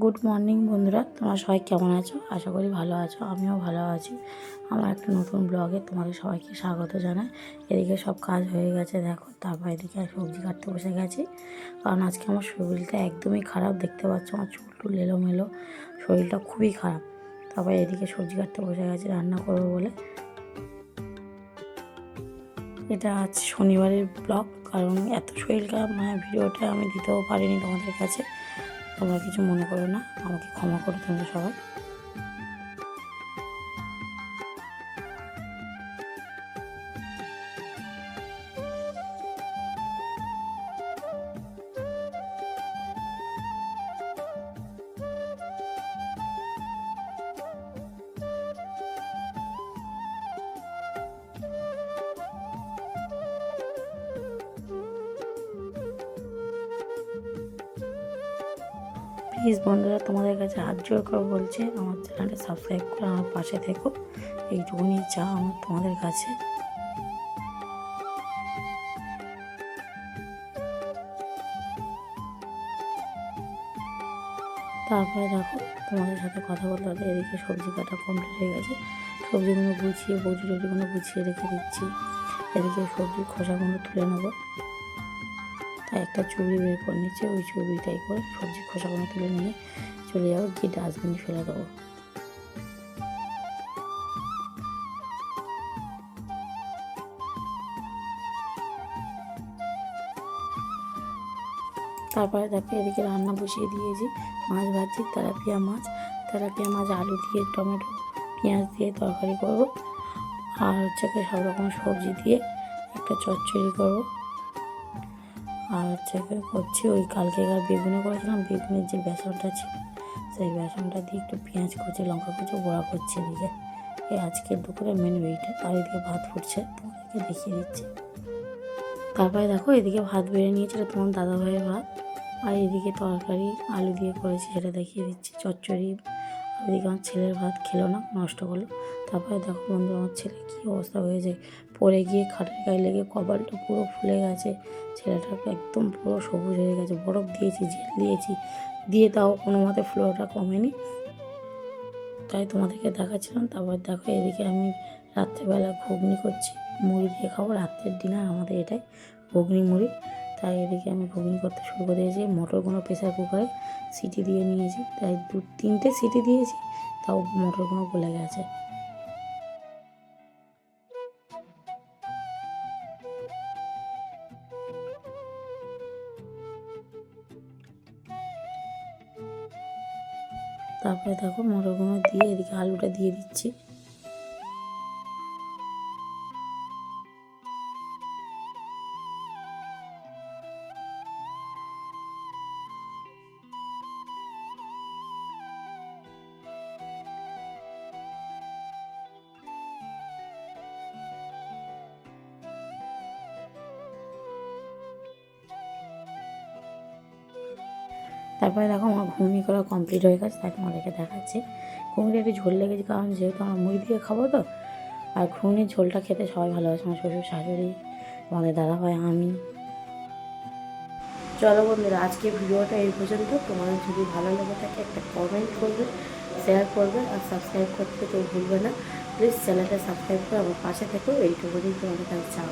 Good morning বন্ধুরা, তোমরা সবাই কেমন আছো? আশা করি ভালো আছো। আমিও ভালো আছি। আমার একটা নতুন ব্লগে তোমাদের সবাইকে স্বাগত জানাই। এদিকে সব কাজ হয়ে গেছে দেখো, তারপর এদিকে সবজি কাটতে বসে গেছি। কারণ আজকে আমার শরীরটা একদমই খারাপ, দেখতে পাচ্ছ আমার চুল টুল এলোমেলো, শরীরটা খুবই খারাপ। তারপর এদিকে সবজি কাটতে বসে গেছি রান্না করবো বলে। এটা আজ শনিবারের ব্লগ, কারণ এত শরীর খারাপ ভিডিওটা আমি দিতেও পারিনি তোমাদের কাছে। তোমরা কিছু মনে করো না, আমাকে ক্ষমা করো তোমরা সবাই। প্লিজ বন্ধুরা, তোমাদের কাছে হাত জোর করে বলছে আমার চ্যানেলটা সাবস্ক্রাইব করে আমার পাশে থেকো। এইটুকুনি চা আমার তোমাদের কাছে। তারপরে দেখো, তোমাদের সাথে কথা বলতে বলতে এদিকে সবজি কাটা কমপ্লিট হয়ে গেছে। সবজিগুলো গুছিয়ে বটি টটিগুলো গুছিয়ে রেখে দিচ্ছি। এদিকে সবজির খোসাগুলো তুলে নেবো, তাই একটা চুবড়ি বের করে নিচ্ছে। ওই চুবড়িটাই করে সবজির খোসাগুলো তুলে নিয়ে চলে যাবো, গিয়ে ডাস্টবিনে ফেলে দেবো। তারপরে দেখো এদিকে রান্না বসিয়ে দিয়েছি। মাছ ভাজছি, তেলাপিয়া মাছ। তেলাপিয়া মাছ আলু দিয়ে টমেটো পেঁয়াজ দিয়ে তরকারি করব। আর সব রকম সবজি দিয়ে একটা চচ্চড়ি করব। আর করছি ওই কালকেকার বেগুনে করেছিলাম, বেগুনের যে বেসনটা ছিল সেই বেসনটা দিয়ে একটু পেঁয়াজ কুচি লঙ্কা কুচি বড়া করছি এদিকে। এই আজকের দুপুরে মেনু এইটা। আর এদিকে ভাত ফুটছে, তোমাদেরকে দেখিয়ে দিচ্ছি। তারপরে দেখো এদিকে ভাত বেড়ে নিয়েছিল তোমার দাদাভাইয়ের ভাত। আর এদিকে তরকারি আলু দিয়ে করেছি, সেটা দেখিয়ে দিচ্ছি। চচ্চড়ি। এদিকে আমার ছেলের ভাত খেলো না, নষ্ট করলো। তারপরে দেখো বন্ধু, আমার ছেলে কী অবস্থা হয়েছে, পড়ে গিয়ে খাটের গায়ে লেগে কপালটা পুরো ফুলে গেছে। ছেলেটা একদম পুরো সবুজ হয়ে গেছে। বরফ দিয়েছি, জেল দিয়েছি, দিয়ে তাও কোনো মতে ফ্লোটা কমেনি, তাই তোমাদেরকে দেখাচ্ছিলাম। তারপর দেখো এদিকে আমি রাত্রেবেলা ঘুগনি করছি, মুড়ি দিয়ে খাবো। রাত্রের ডিনার আমাদের এটাই, ঘুগনি মুড়ি। তাই এদিকে আমি ঘুগনি করতে শুরু করে দিয়েছি। মটরগুলো প্রেসার কুকারে সিটি দিয়ে নিয়েছি, তাই 2-3টে সিটি দিয়েছি, তাও মটরগুলো গলে গেছে। তারপরে দেখো মটরগুলো দিয়ে এদিকে আলুটা দিয়ে দিচ্ছি। তারপরে দেখো আমার ঘুগনি করা কমপ্লিট হয়ে গেছে, তাই তোমাদেরকে দেখাচ্ছি। ঘুগনিটা একটু ঝোল লেগেছে, কারণ যেহেতু আমার মুড়ি দিয়ে খাবো তো। আর ঘুগনির ঝোলটা খেতে সবাই ভালোবাসে, আমার শ্বশুর শাশুড়ি, আমাদের দাদাভাই, আমি। চলো বন্ধুরা, আজকে ভিডিওটা এই পর্যন্ত। তোমাদের যদি ভালো লেগে থাকে একটা কমেন্ট করবে, শেয়ার করবে, আর সাবস্ক্রাইব করতে কেউ ভুলবে না। প্লিজ চ্যানেলটা সাবস্ক্রাইব করে আমার পাশে থেকো। এইটুকুনি তোমাদের কাছে চাও।